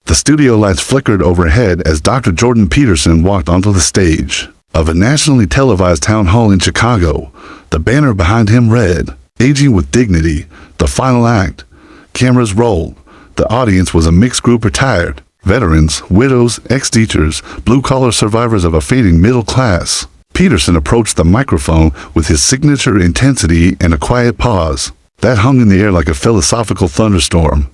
The studio lights flickered overhead as Dr. Jordan Peterson walked onto the stage of a nationally televised town hall in Chicago. The banner behind him read, "Aging with Dignity, the final act." Cameras rolled. The audience was a mixed group: retired veterans, widows, ex-teachers, blue-collar survivors of a fading middle class. Peterson approached the microphone with his signature intensity and a quiet pause that hung in the air like a philosophical thunderstorm.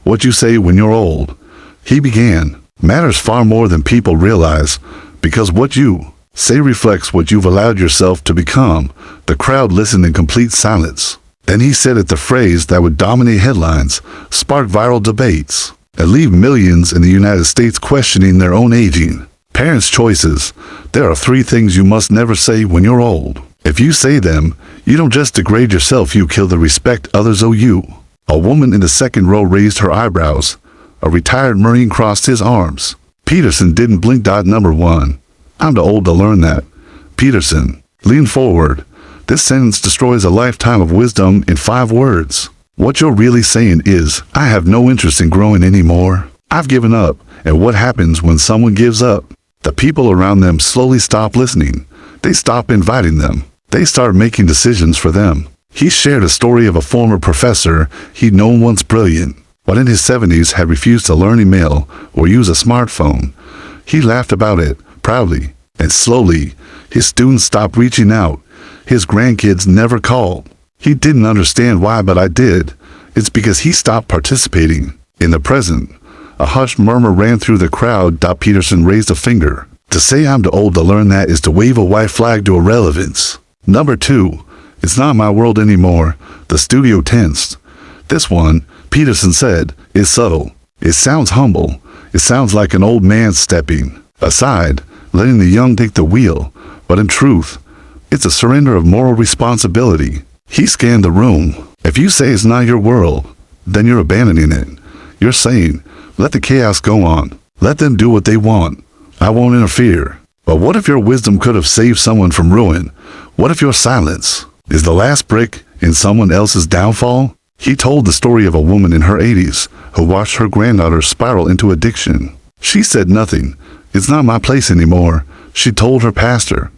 "What you say when you're old," he began, "matters far more than people realize, because what you say reflects what you've allowed yourself to become." The crowd listened in complete silence. Then he said it, the phrase that would dominate headlines, spark viral debates, and leave millions in the United States questioning their own aging. Parents' choices. There are 3 things you must never say when you're old. If you say them, you don't just degrade yourself, you kill the respect others owe you. A woman in the second row raised her eyebrows. A retired Marine crossed his arms. Peterson didn't blink. Number 1. I'm too old to learn that. Peterson leaned forward. This sentence destroys a lifetime of wisdom in 5 words. What you're really saying is, I have no interest in growing anymore. I've given up. And what happens when someone gives up? The people around them slowly stop listening. They stop inviting them. They start making decisions for them. He shared a story of a former professor he'd known, once brilliant, but in his 70s had refused to learn email or use a smartphone. He laughed about it proudly, and slowly, his students stopped reaching out. His grandkids never called. He didn't understand why, but I did. It's because he stopped participating in the present. A hushed murmur ran through the crowd. Peterson raised a finger. To say I'm too old to learn that is to wave a white flag to irrelevance. Number 2. It's not my world anymore. The studio tensed. This one, Peterson said, is subtle. It sounds humble. It sounds like an old man stepping aside, letting the young take the wheel. But in truth, it's a surrender of moral responsibility. He scanned the room. If you say it's not your world, then you're abandoning it. You're saying, let the chaos go on. Let them do what they want. I won't interfere. But what if your wisdom could have saved someone from ruin? What if your silence is the last brick in someone else's downfall? He told the story of a woman in her 80s who watched her granddaughter spiral into addiction. She said nothing. It's not my place anymore. She told her pastor.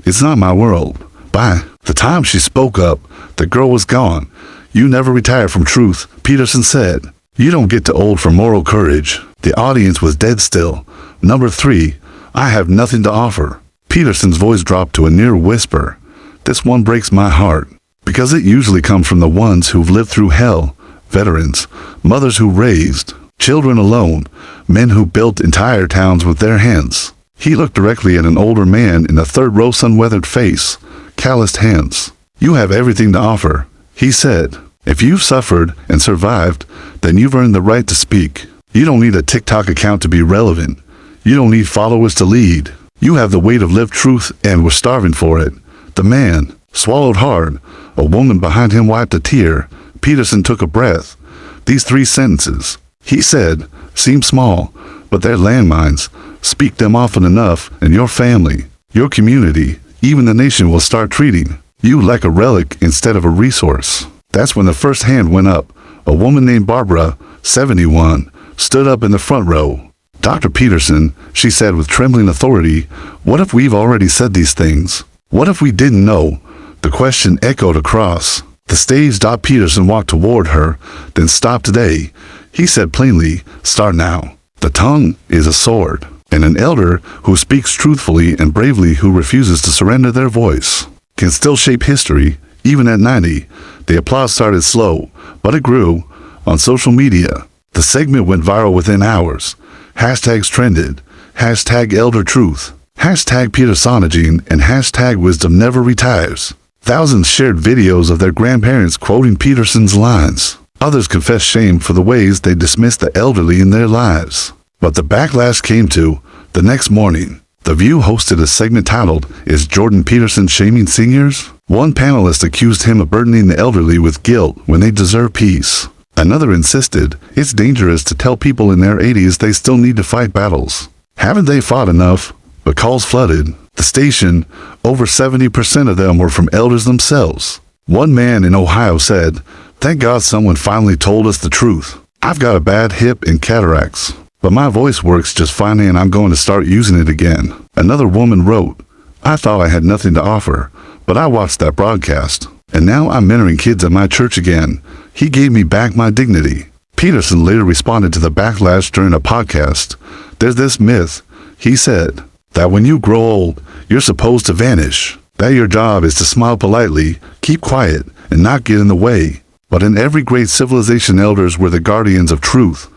It's not my world. By the time she spoke up, the girl was gone. You never retire from truth, Peterson said. You don't get too old for moral courage. The audience was dead still. Number 3, I have nothing to offer. Peterson's voice dropped to a near whisper. This one breaks my heart, because it usually comes from the ones who've lived through hell, veterans, mothers who raised children alone, men who built entire towns with their hands. He looked directly at an older man in the third row, sun-weathered face, calloused hands. You have everything to offer, he said. If you've suffered and survived, then you've earned the right to speak. You don't need a TikTok account to be relevant. You don't need followers to lead. You have the weight of lived truth, and we're starving for it. The man swallowed hard. A woman behind him wiped a tear. Peterson took a breath. These 3 sentences, he said, seem small, but they're landmines. Speak them often enough, and your family, your community, even the nation will start treating you like a relic instead of a resource. That's when the first hand went up. A woman named Barbara, 71, stood up in the front row. Dr. Peterson, she said with trembling authority, what if we've already said these things? What if we didn't know? The question echoed across the stage. Peterson walked toward her, then stopped. Today, he said plainly, start now. The tongue is a sword, and an elder who speaks truthfully and bravely, who refuses to surrender their voice, can still shape history, even at 90. The applause started slow, but it grew. On social media, the segment went viral within hours. Hashtags trended. Hashtag elder truth. Hashtag Petersonaging, and hashtag wisdom never retires. Thousands shared videos of their grandparents quoting Peterson's lines. Others confessed shame for the ways they dismissed the elderly in their lives. But the backlash came too. The next morning, The View hosted a segment titled, Is Jordan Peterson Shaming Seniors? One panelist accused him of burdening the elderly with guilt when they deserve peace. Another insisted, it's dangerous to tell people in their 80s they still need to fight battles. Haven't they fought enough? But calls flooded the station. Over 70% of them were from elders themselves. One man in Ohio said, thank God someone finally told us the truth. I've got a bad hip and cataracts. but my voice works just fine and I'm going to start using it again. Another woman wrote, I thought I had nothing to offer, but I watched that broadcast, and now I'm mentoring kids at my church again. He gave me back my dignity. Peterson later responded to the backlash during a podcast. There's this myth, he said, that when you grow old, you're supposed to vanish, that your job is to smile politely, keep quiet, and not get in the way. But in every great civilization, elders were the guardians of truth.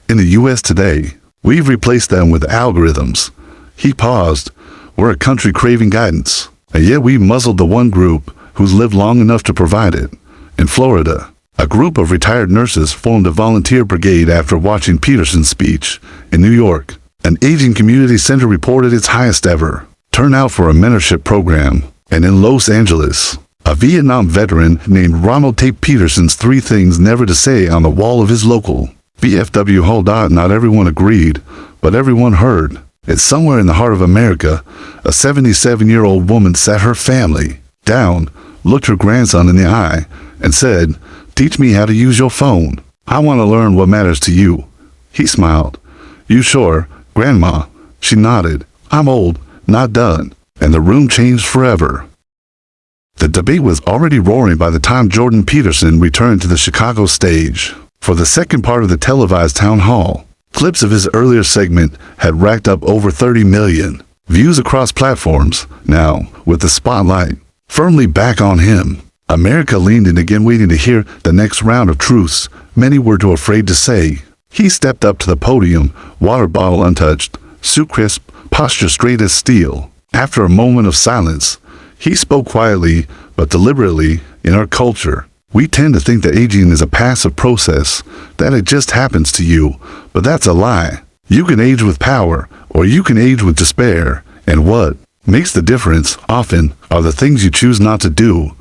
In the U.S. today, we've replaced them with algorithms. He paused. We're a country craving guidance, and yet we muzzled the one group who's lived long enough to provide it. In Florida, a group of retired nurses formed a volunteer brigade after watching Peterson's speech. In New York, an aging community center reported its highest ever turnout for a mentorship program. And in Los Angeles, a Vietnam veteran named Ronald taped Peterson's 3 things never to say on the wall of his local VFW hall. Not everyone agreed, but everyone heard. It's somewhere in the heart of America, a 77-year-old woman sat her family down, looked her grandson in the eye, and said, "Teach me how to use your phone. I want to learn what matters to you." He smiled. "You sure, Grandma?" She nodded. "I'm old, not done." And the room changed forever. The debate was already roaring by the time Jordan Peterson returned to the Chicago stage for the second part of the televised town hall. Clips of his earlier segment had racked up over 30 million views across platforms. Now, with the spotlight firmly back on him, America leaned in again, waiting to hear the next round of truths many were too afraid to say. He stepped up to the podium, water bottle untouched, suit crisp, posture straight as steel. After a moment of silence, he spoke quietly but deliberately. In our culture, we tend to think that aging is a passive process, that it just happens to you, but that's a lie. You can age with power, or you can age with despair, and what makes the difference often are the things you choose not to do.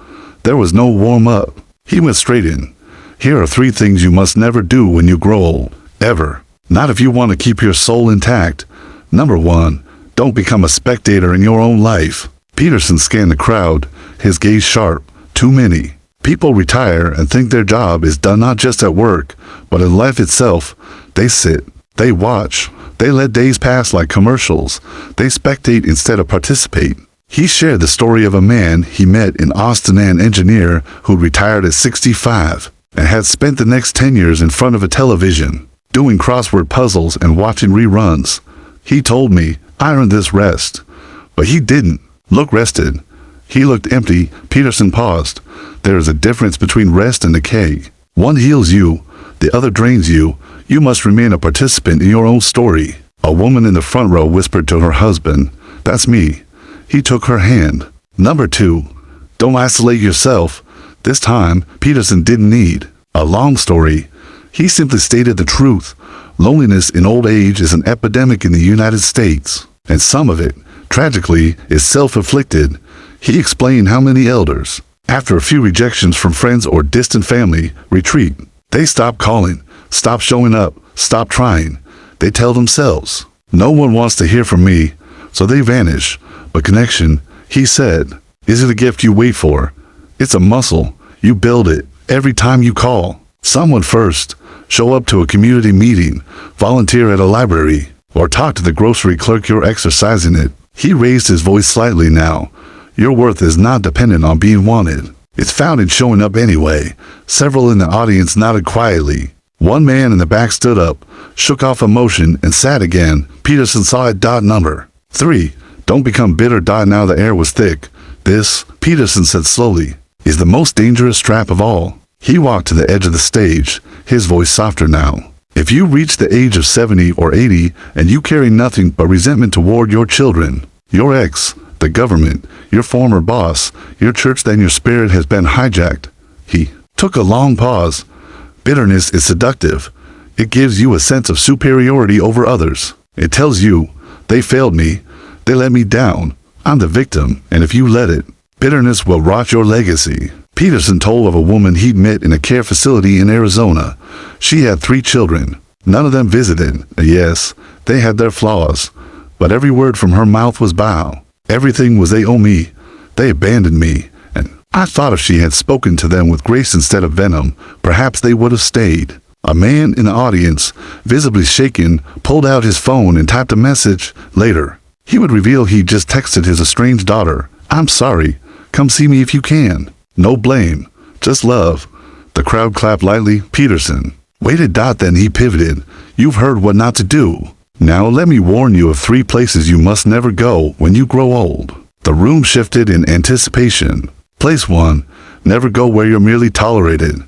There was no warm-up. He went straight in. Here are 3 things you must never do when you grow old. Ever. Not if you want to keep your soul intact. Number 1. Don't become a spectator in your own life. Peterson scanned the crowd, his gaze sharp. Too many people retire and think their job is done not just at work, but in life itself. They sit, they watch, they let days pass like commercials. They spectate instead of participate. He shared the story of a man he met in Austin, an engineer who retired at 65 and had spent the next 10 years in front of a television, doing crossword puzzles and watching reruns. He told me, "I earned this rest." But he didn't look rested. He looked empty. Peterson paused. There is a difference between rest and decay. One heals you, the other drains you. You must remain a participant in your own story. A woman in the front row whispered to her husband, "That's me." He took her hand. Number 2, don't isolate yourself. This time, Peterson didn't need a long story. He simply stated the truth. Loneliness in old age is an epidemic in the United States, and some of it, tragically, is self-inflicted. He explained how many elders, after a few rejections from friends or distant family, retreat. They stop calling, stop showing up, stop trying. They tell themselves, "No one wants to hear from me," so they vanish. But connection, he said, isn't a gift you wait for. It's a muscle. You build it every time you call someone first, show up to a community meeting, volunteer at a library, or talk to the grocery clerk. You're exercising it. He raised his voice slightly now. Your worth is not dependent on being wanted. It's found in showing up anyway. Several in the audience nodded quietly. One man in the back stood up, shook off emotion, and sat again. Peterson saw it. Number 3. Don't become bitter. Now the air was thick. This, Peterson said slowly, is the most dangerous trap of all. He walked to the edge of the stage, his voice softer now. If you reach the age of 70 or 80 and you carry nothing but resentment toward your children, your ex, the government, your former boss, your church, then your spirit has been hijacked. He took a long pause. Bitterness is seductive. It gives you a sense of superiority over others. It tells you, they failed me, they let me down, I'm the victim, and if you let it, bitterness will rot your legacy. Peterson told of a woman he'd met in a care facility in Arizona. She had 3 children. None of them visited. Yes, they had their flaws, but every word from her mouth was bow. Everything was they owe me, they abandoned me, and I thought if she had spoken to them with grace instead of venom, perhaps they would have stayed. A man in the audience, visibly shaken, pulled out his phone and typed a message. Later, he would reveal he just texted his estranged daughter, "I'm sorry. Come see me if you can. No blame. Just love." The crowd clapped lightly. Peterson waited. Then he pivoted. "You've heard what not to do. Now let me warn you of 3 places you must never go when you grow old." The room shifted in anticipation. Place 1. Never go where you're merely tolerated.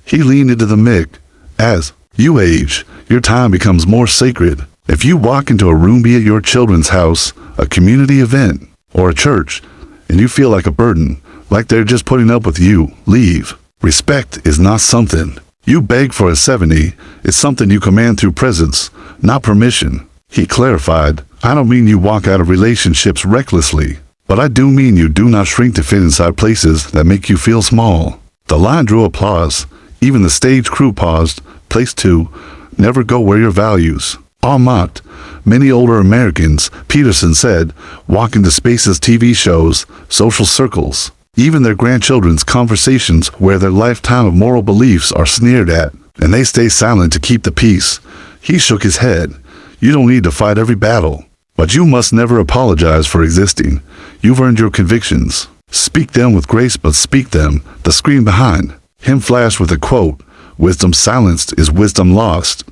He leaned into the mic. As you age, your time becomes more sacred. If you walk into a room, be it your children's house, a community event, or a church, and you feel like a burden, like they're just putting up with you, leave. Respect is not something you beg for at 70. It's something you command through presence, not permission. He clarified, "I don't mean you walk out of relationships recklessly, but I do mean you do not shrink to fit inside places that make you feel small." The line drew applause. Even the stage crew paused. Place 2. Never go where your values are mocked. Many older Americans, Peterson said, walk into spaces, TV shows, social circles, even their grandchildren's conversations where their lifetime of moral beliefs are sneered at, and they stay silent to keep the peace. He shook his head. "You don't need to fight every battle, but you must never apologize for existing. You've earned your convictions. Speak them with grace, but speak them." The screen behind him flashed with a quote, "Wisdom silenced is wisdom lost."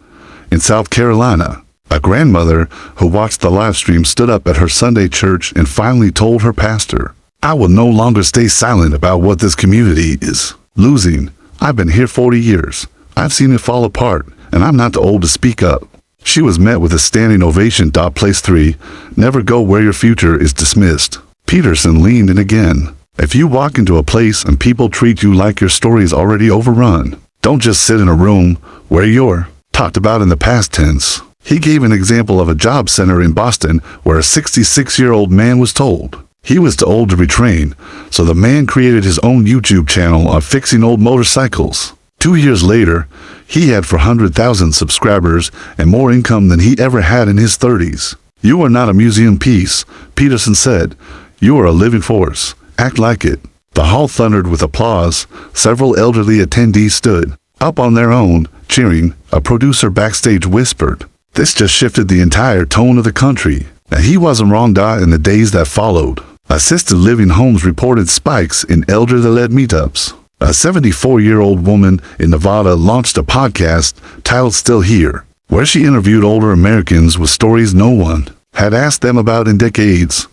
In South Carolina, a grandmother who watched the live stream stood up at her Sunday church and finally told her pastor, "I will no longer stay silent about what this community is losing. I've been here 40 years. I've seen it fall apart, and I'm not too old to speak up." She was met with a standing ovation. Place 3. Never go where your future is dismissed. Peterson leaned in again. If you walk into a place and people treat you like your story is already overrun, don't just sit in a room where you're talked about in the past tense. He gave an example of a job center in Boston where a 66-year-old man was told he was too old to retrain, so the man created his own YouTube channel on fixing old motorcycles. 2 years later, he had 400,000 subscribers and more income than he ever had in his 30s. "You are not a museum piece," Peterson said. "You are a living force. Act like it." The hall thundered with applause. Several elderly attendees stood up on their own, cheering. A producer backstage whispered, "This just shifted the entire tone of the country." And he wasn't wrong. In the days that followed, assisted living homes reported spikes in elderly-led meetups. A 74-year-old woman in Nevada launched a podcast titled Still Here, where she interviewed older Americans with stories no one had asked them about in decades.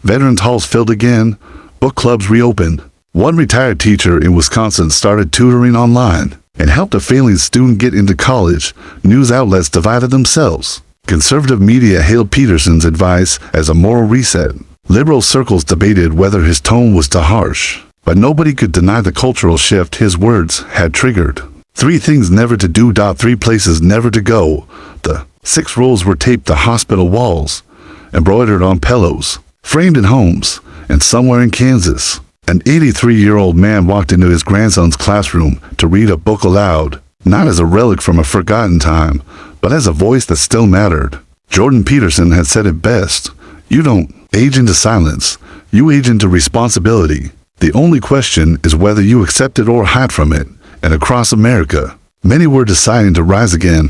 Veterans halls filled again. Book clubs reopened. One retired teacher in Wisconsin started tutoring online and helped a failing student get into college. News outlets divided themselves. Conservative media hailed Peterson's advice as a moral reset. Liberal circles debated whether his tone was too harsh, but nobody could deny the cultural shift his words had triggered. 3 things never to do. 3 places never to go. The 6 rules were taped to hospital walls, embroidered on pillows, framed in homes, and somewhere in Kansas, an 83-year-old man walked into his grandson's classroom to read a book aloud, not as a relic from a forgotten time, but as a voice that still mattered. Jordan Peterson had said it best, "You don't age into silence, you age into responsibility. The only question is whether you accept it or hide from it." And across America, many were deciding to rise again.